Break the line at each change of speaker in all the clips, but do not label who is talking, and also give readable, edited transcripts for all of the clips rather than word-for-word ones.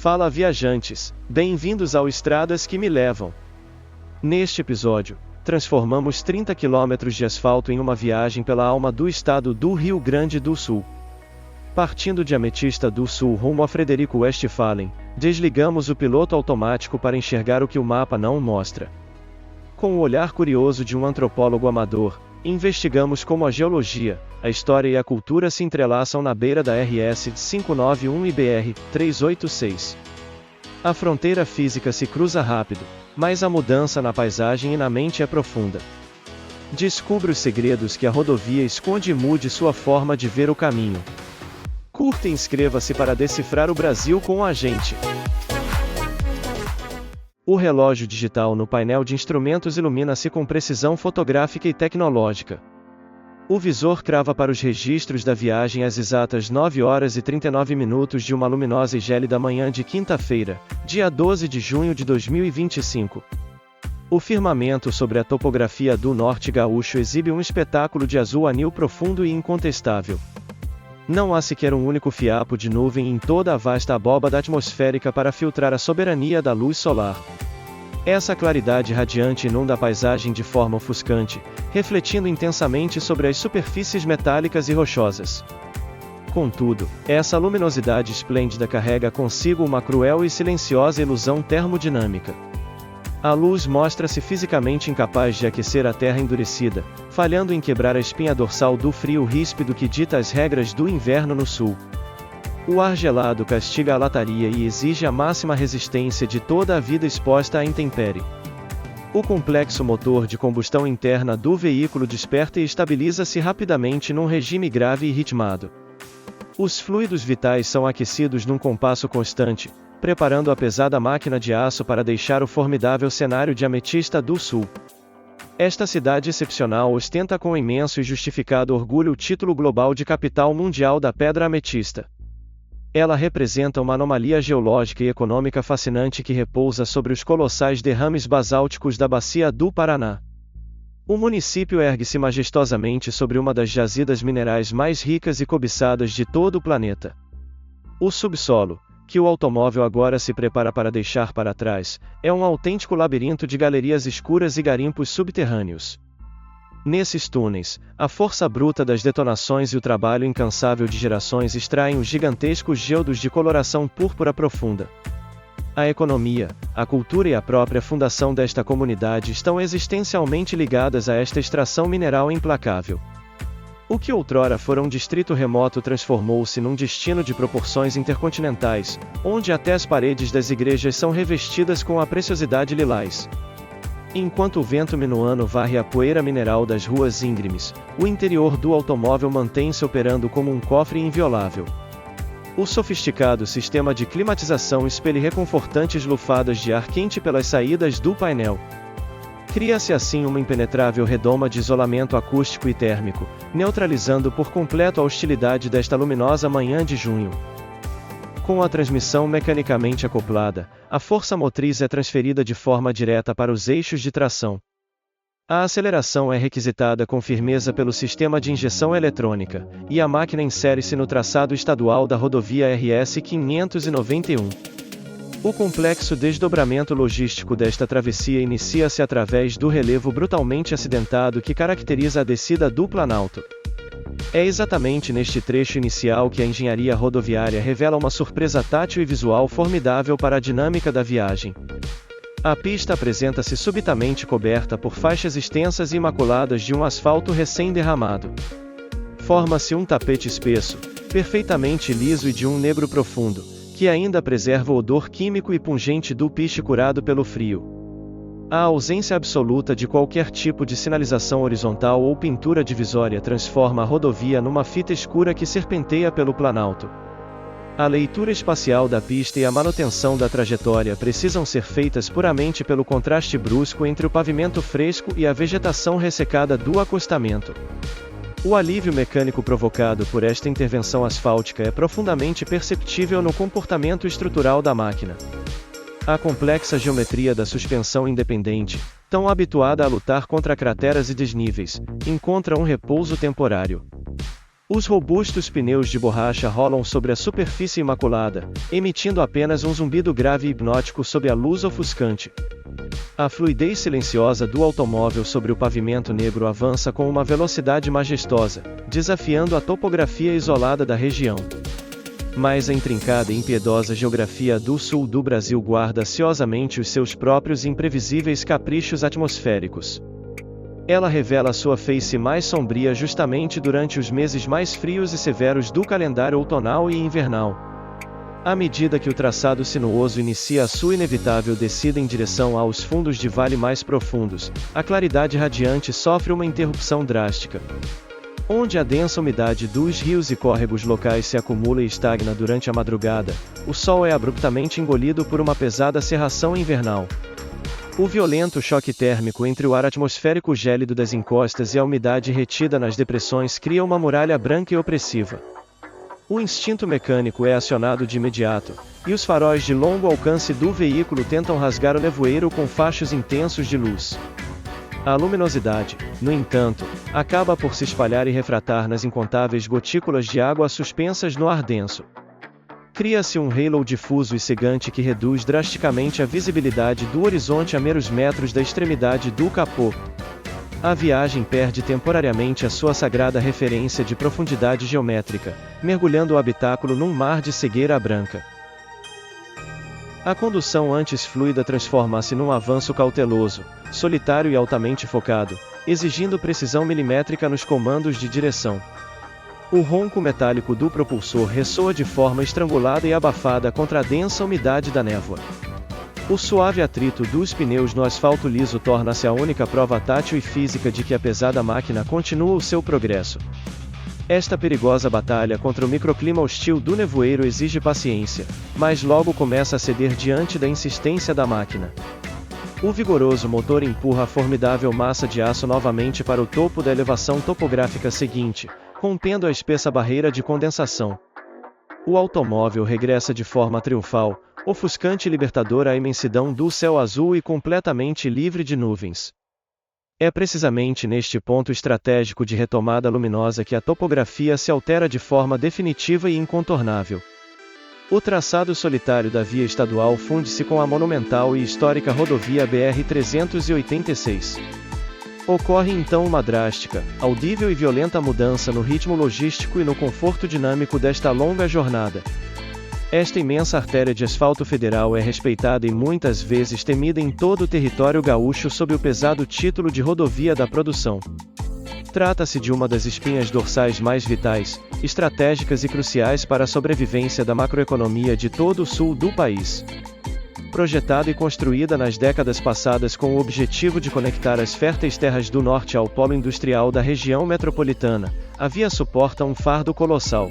Fala viajantes, bem-vindos ao Estradas que me levam. Neste episódio, transformamos 30 quilômetros de asfalto em uma viagem pela alma do estado do Rio Grande do Sul. Partindo de Ametista do Sul rumo a Frederico Westphalen, desligamos o piloto automático para enxergar o que o mapa não mostra. Com o olhar curioso de um antropólogo amador, investigamos como a geologia, a história e a cultura se entrelaçam na beira da RS 591 e BR 386. A fronteira física se cruza rápido, mas a mudança na paisagem e na mente é profunda. Descubra os segredos que a rodovia esconde e mude sua forma de ver o caminho. Curta e inscreva-se para decifrar o Brasil com a gente. O relógio digital no painel de instrumentos ilumina-se com precisão fotográfica e tecnológica. O visor crava para os registros da viagem às exatas 9 horas e 39 minutos de uma luminosa e gélida manhã de quinta-feira, dia 12 de junho de 2025. O firmamento sobre a topografia do norte gaúcho exibe um espetáculo de azul anil profundo e incontestável. Não há sequer um único fiapo de nuvem em toda a vasta abóbada atmosférica para filtrar a soberania da luz solar. Essa claridade radiante inunda a paisagem de forma ofuscante, refletindo intensamente sobre as superfícies metálicas e rochosas. Contudo, essa luminosidade esplêndida carrega consigo uma cruel e silenciosa ilusão termodinâmica. A luz mostra-se fisicamente incapaz de aquecer a terra endurecida, falhando em quebrar a espinha dorsal do frio ríspido que dita as regras do inverno no sul. O ar gelado castiga a lataria e exige a máxima resistência de toda a vida exposta à intempérie. O complexo motor de combustão interna do veículo desperta e estabiliza-se rapidamente num regime grave e ritmado. Os fluidos vitais são aquecidos num compasso constante, preparando a pesada máquina de aço para deixar o formidável cenário de Ametista do Sul. Esta cidade excepcional ostenta com imenso e justificado orgulho o título global de capital mundial da pedra ametista. Ela representa uma anomalia geológica e econômica fascinante que repousa sobre os colossais derrames basálticos da Bacia do Paraná. O município ergue-se majestosamente sobre uma das jazidas minerais mais ricas e cobiçadas de todo o planeta. O subsolo, que o automóvel agora se prepara para deixar para trás, é um autêntico labirinto de galerias escuras e garimpos subterrâneos. Nesses túneis, a força bruta das detonações e o trabalho incansável de gerações extraem os gigantescos geodos de coloração púrpura profunda. A economia, a cultura e a própria fundação desta comunidade estão existencialmente ligadas a esta extração mineral implacável. O que outrora fora um distrito remoto transformou-se num destino de proporções intercontinentais, onde até as paredes das igrejas são revestidas com a preciosidade lilás. Enquanto o vento minuano varre a poeira mineral das ruas íngremes, o interior do automóvel mantém-se operando como um cofre inviolável. O sofisticado sistema de climatização expele reconfortantes lufadas de ar quente pelas saídas do painel. Cria-se assim uma impenetrável redoma de isolamento acústico e térmico, neutralizando por completo a hostilidade desta luminosa manhã de junho. Com a transmissão mecanicamente acoplada, a força motriz é transferida de forma direta para os eixos de tração. A aceleração é requisitada com firmeza pelo sistema de injeção eletrônica, e a máquina insere-se no traçado estadual da rodovia RS 591. O complexo desdobramento logístico desta travessia inicia-se através do relevo brutalmente acidentado que caracteriza a descida do Planalto. É exatamente neste trecho inicial que a engenharia rodoviária revela uma surpresa tátil e visual formidável para a dinâmica da viagem. A pista apresenta-se subitamente coberta por faixas extensas e imaculadas de um asfalto recém-derramado. Forma-se um tapete espesso, perfeitamente liso e de um negro profundo, que ainda preserva o odor químico e pungente do piche curado pelo frio. A ausência absoluta de qualquer tipo de sinalização horizontal ou pintura divisória transforma a rodovia numa fita escura que serpenteia pelo Planalto. A leitura espacial da pista e a manutenção da trajetória precisam ser feitas puramente pelo contraste brusco entre o pavimento fresco e a vegetação ressecada do acostamento. O alívio mecânico provocado por esta intervenção asfáltica é profundamente perceptível no comportamento estrutural da máquina. A complexa geometria da suspensão independente, tão habituada a lutar contra crateras e desníveis, encontra um repouso temporário. Os robustos pneus de borracha rolam sobre a superfície imaculada, emitindo apenas um zumbido grave e hipnótico sob a luz ofuscante. A fluidez silenciosa do automóvel sobre o pavimento negro avança com uma velocidade majestosa, desafiando a topografia isolada da região. Mas a intrincada e impiedosa geografia do sul do Brasil guarda ansiosamente os seus próprios e imprevisíveis caprichos atmosféricos. Ela revela sua face mais sombria justamente durante os meses mais frios e severos do calendário outonal e invernal. À medida que o traçado sinuoso inicia a sua inevitável descida em direção aos fundos de vale mais profundos, a claridade radiante sofre uma interrupção drástica. Onde a densa umidade dos rios e córregos locais se acumula e estagna durante a madrugada, o sol é abruptamente engolido por uma pesada cerração invernal. O violento choque térmico entre o ar atmosférico gélido das encostas e a umidade retida nas depressões cria uma muralha branca e opressiva. O instinto mecânico é acionado de imediato, e os faróis de longo alcance do veículo tentam rasgar o nevoeiro com fachos intensos de luz. A luminosidade, no entanto, acaba por se espalhar e refratar nas incontáveis gotículas de água suspensas no ar denso. Cria-se um halo difuso e cegante que reduz drasticamente a visibilidade do horizonte a meros metros da extremidade do capô. A viagem perde temporariamente a sua sagrada referência de profundidade geométrica, mergulhando o habitáculo num mar de cegueira branca. A condução antes fluida transforma-se num avanço cauteloso, solitário e altamente focado, exigindo precisão milimétrica nos comandos de direção. O ronco metálico do propulsor ressoa de forma estrangulada e abafada contra a densa umidade da névoa. O suave atrito dos pneus no asfalto liso torna-se a única prova tátil e física de que a pesada máquina continua o seu progresso. Esta perigosa batalha contra o microclima hostil do nevoeiro exige paciência, mas logo começa a ceder diante da insistência da máquina. O vigoroso motor empurra a formidável massa de aço novamente para o topo da elevação topográfica seguinte, rompendo a espessa barreira de condensação. O automóvel regressa de forma triunfal, ofuscante e libertadora à imensidão do céu azul e completamente livre de nuvens. É precisamente neste ponto estratégico de retomada luminosa que a topografia se altera de forma definitiva e incontornável. O traçado solitário da via estadual funde-se com a monumental e histórica rodovia BR-386. Ocorre então uma drástica, audível e violenta mudança no ritmo logístico e no conforto dinâmico desta longa jornada. Esta imensa artéria de asfalto federal é respeitada e muitas vezes temida em todo o território gaúcho sob o pesado título de Rodovia da Produção. Trata-se de uma das espinhas dorsais mais vitais, estratégicas e cruciais para a sobrevivência da macroeconomia de todo o sul do país. Projetada e construída nas décadas passadas com o objetivo de conectar as férteis terras do norte ao polo industrial da região metropolitana, a via suporta um fardo colossal.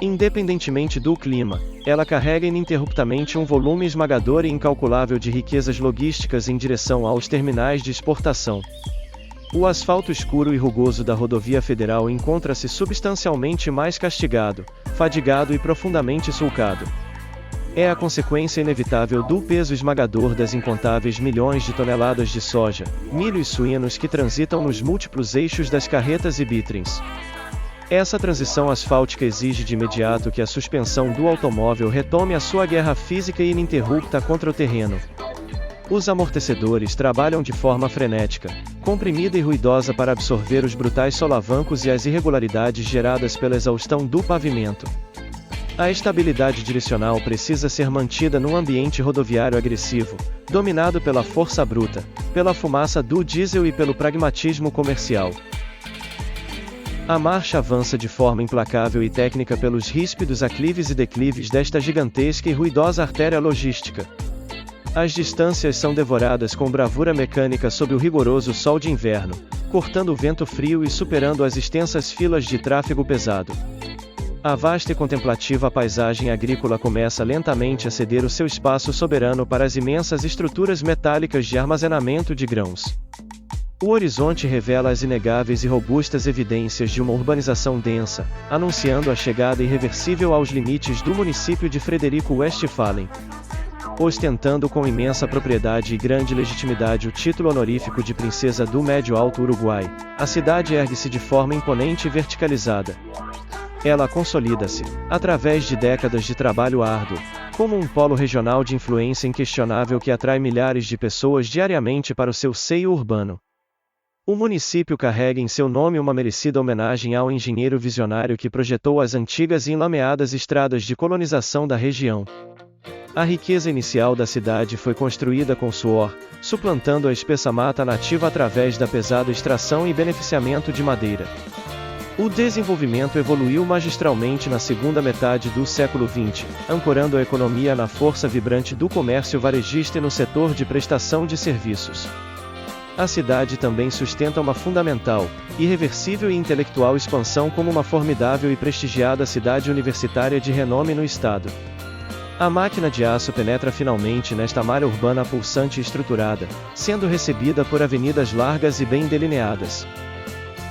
Independentemente do clima, ela carrega ininterruptamente um volume esmagador e incalculável de riquezas logísticas em direção aos terminais de exportação. O asfalto escuro e rugoso da rodovia federal encontra-se substancialmente mais castigado, fadigado e profundamente sulcado. É a consequência inevitável do peso esmagador das incontáveis milhões de toneladas de soja, milho e suínos que transitam nos múltiplos eixos das carretas e bitrens. Essa transição asfáltica exige de imediato que a suspensão do automóvel retome a sua guerra física e ininterrupta contra o terreno. Os amortecedores trabalham de forma frenética, comprimida e ruidosa para absorver os brutais solavancos e as irregularidades geradas pela exaustão do pavimento. A estabilidade direcional precisa ser mantida num ambiente rodoviário agressivo, dominado pela força bruta, pela fumaça do diesel e pelo pragmatismo comercial. A marcha avança de forma implacável e técnica pelos ríspidos aclives e declives desta gigantesca e ruidosa artéria logística. As distâncias são devoradas com bravura mecânica sob o rigoroso sol de inverno, cortando o vento frio e superando as extensas filas de tráfego pesado. A vasta e contemplativa paisagem agrícola começa lentamente a ceder o seu espaço soberano para as imensas estruturas metálicas de armazenamento de grãos. O horizonte revela as inegáveis e robustas evidências de uma urbanização densa, anunciando a chegada irreversível aos limites do município de Frederico Westphalen. ostentando com imensa propriedade e grande legitimidade o título honorífico de Princesa do Médio Alto Uruguai, a cidade ergue-se de forma imponente e verticalizada. Ela consolida-se, através de décadas de trabalho árduo, como um polo regional de influência inquestionável que atrai milhares de pessoas diariamente para o seu seio urbano. O município carrega em seu nome uma merecida homenagem ao engenheiro visionário que projetou as antigas e enlameadas estradas de colonização da região. A riqueza inicial da cidade foi construída com suor, suplantando a espessa mata nativa através da pesada extração e beneficiamento de madeira. O desenvolvimento evoluiu magistralmente na segunda metade do século XX, ancorando a economia na força vibrante do comércio varejista e no setor de prestação de serviços. A cidade também sustenta uma fundamental, irreversível e intelectual expansão como uma formidável e prestigiada cidade universitária de renome no estado. A máquina de aço penetra finalmente nesta malha urbana pulsante e estruturada, sendo recebida por avenidas largas e bem delineadas.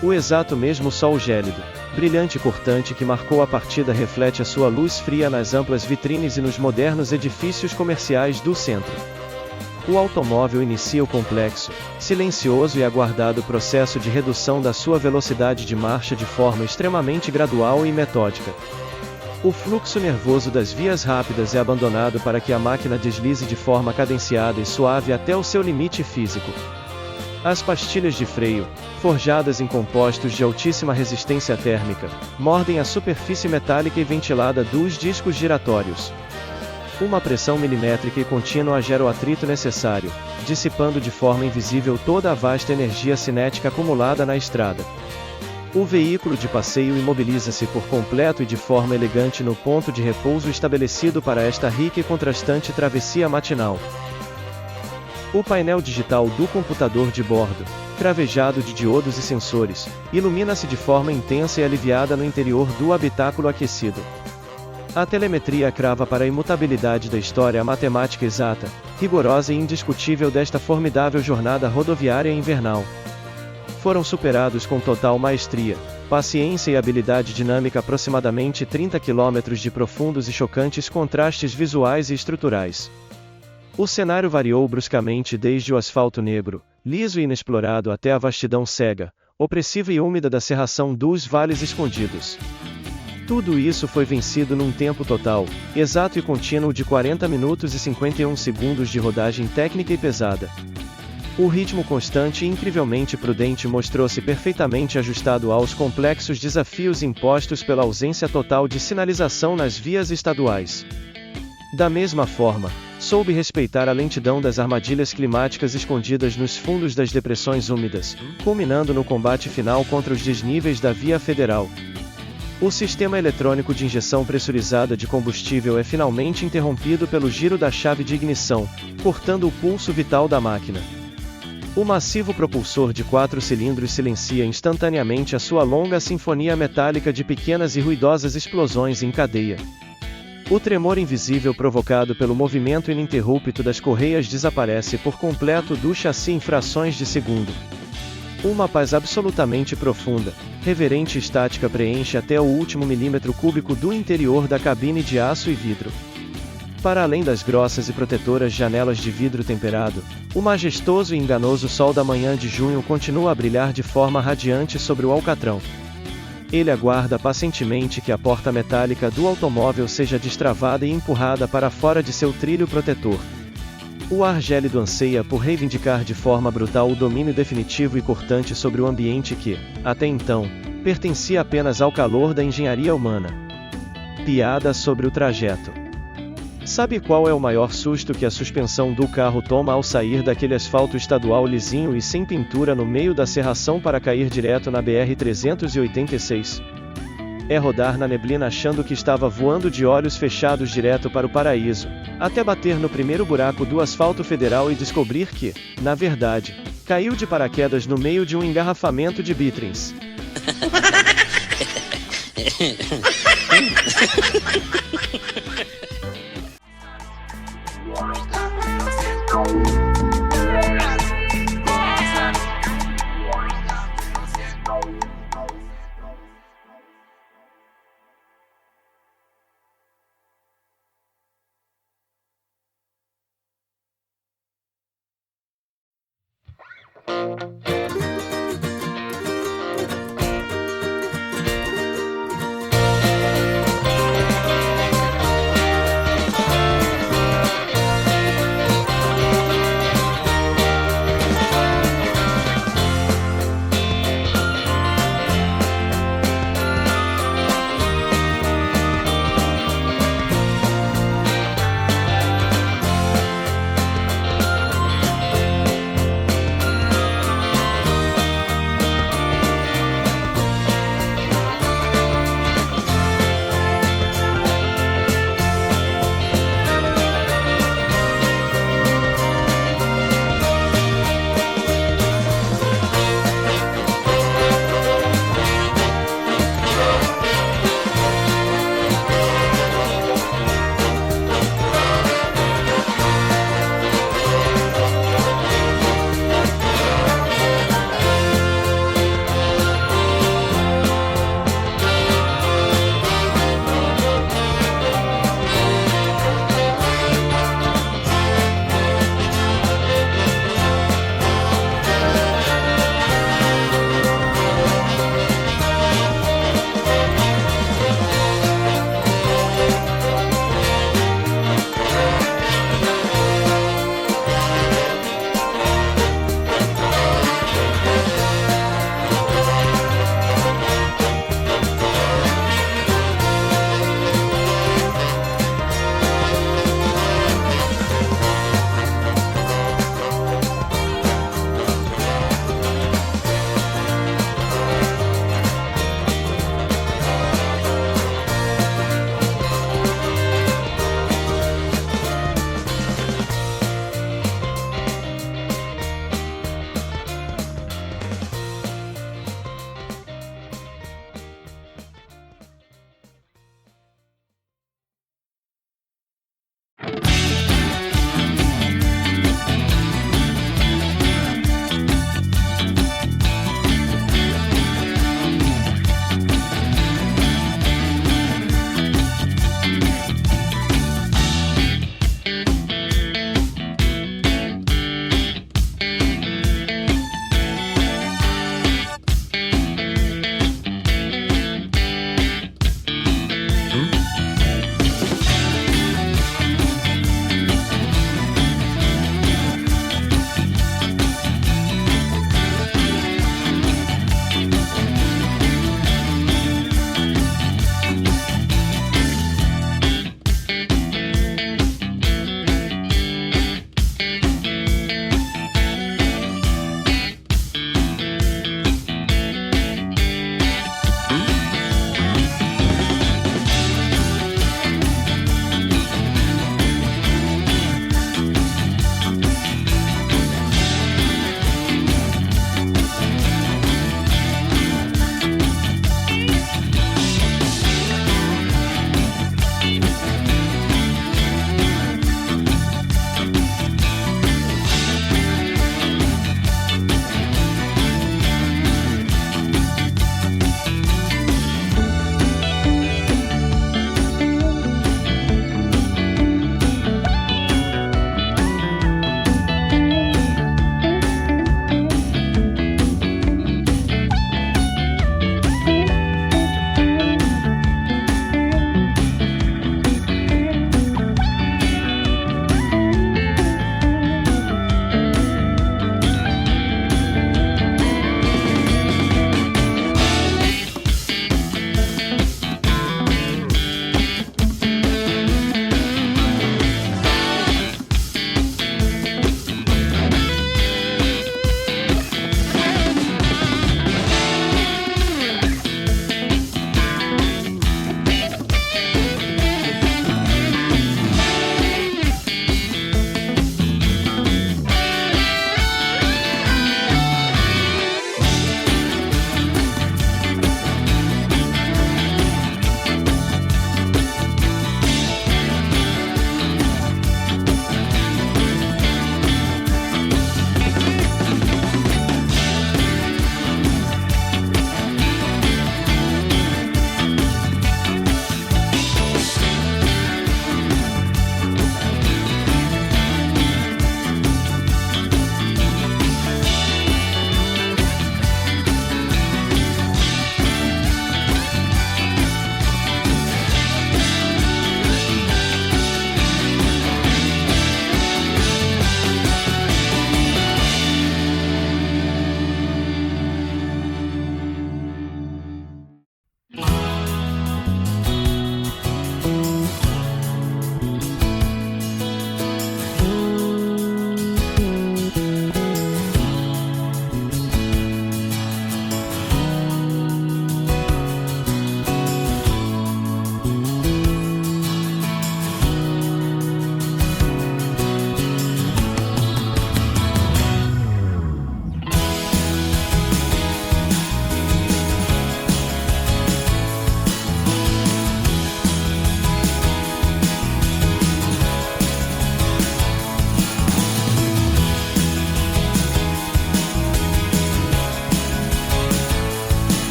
O exato mesmo sol gélido, brilhante e cortante que marcou a partida reflete a sua luz fria nas amplas vitrines e nos modernos edifícios comerciais do centro. O automóvel inicia o complexo, silencioso e aguardado processo de redução da sua velocidade de marcha de forma extremamente gradual e metódica. O fluxo nervoso das vias rápidas é abandonado para que a máquina deslize de forma cadenciada e suave até o seu limite físico. As pastilhas de freio, forjadas em compostos de altíssima resistência térmica, mordem a superfície metálica e ventilada dos discos giratórios. Uma pressão milimétrica e contínua gera o atrito necessário, dissipando de forma invisível toda a vasta energia cinética acumulada na estrada. O veículo de passeio imobiliza-se por completo e de forma elegante no ponto de repouso estabelecido para esta rica e contrastante travessia matinal. O painel digital do computador de bordo, cravejado de diodos e sensores, ilumina-se de forma intensa e aliviada no interior do habitáculo aquecido. A telemetria crava para a imutabilidade da história a matemática exata, rigorosa e indiscutível desta formidável jornada rodoviária invernal. Foram superados com total maestria, paciência e habilidade dinâmica aproximadamente 30 km de profundos e chocantes contrastes visuais e estruturais. O cenário variou bruscamente desde o asfalto negro, liso e inexplorado até a vastidão cega, opressiva e úmida da cerração dos vales escondidos. Tudo isso foi vencido num tempo total, exato e contínuo de 40 minutos e 51 segundos de rodagem técnica e pesada. O ritmo constante e incrivelmente prudente mostrou-se perfeitamente ajustado aos complexos desafios impostos pela ausência total de sinalização nas vias estaduais. Da mesma forma, soube respeitar a lentidão das armadilhas climáticas escondidas nos fundos das depressões úmidas, culminando no combate final contra os desníveis da via federal. O sistema eletrônico de injeção pressurizada de combustível é finalmente interrompido pelo giro da chave de ignição, cortando o pulso vital da máquina. O massivo propulsor de 4 cilindros silencia instantaneamente a sua longa sinfonia metálica de pequenas e ruidosas explosões em cadeia. O tremor invisível provocado pelo movimento ininterrupto das correias desaparece por completo do chassi em frações de segundo. Uma paz absolutamente profunda, reverente e estática preenche até o último milímetro cúbico do interior da cabine de aço e vidro. Para além das grossas e protetoras janelas de vidro temperado, o majestoso e enganoso sol da manhã de junho continua a brilhar de forma radiante sobre o alcatrão. Ele aguarda pacientemente que a porta metálica do automóvel seja destravada e empurrada para fora de seu trilho protetor. O ar gélido anseia por reivindicar de forma brutal o domínio definitivo e cortante sobre o ambiente que, até então, pertencia apenas ao calor da engenharia humana. Piada sobre o trajeto. Sabe qual é o maior susto que a suspensão do carro toma ao sair daquele asfalto estadual lisinho e sem pintura no meio da serração para cair direto na BR-386? É rodar na neblina achando que estava voando de olhos fechados direto para o paraíso, até bater no primeiro buraco do asfalto federal e descobrir que, na verdade, caiu de paraquedas no meio de um engarrafamento de bitrens.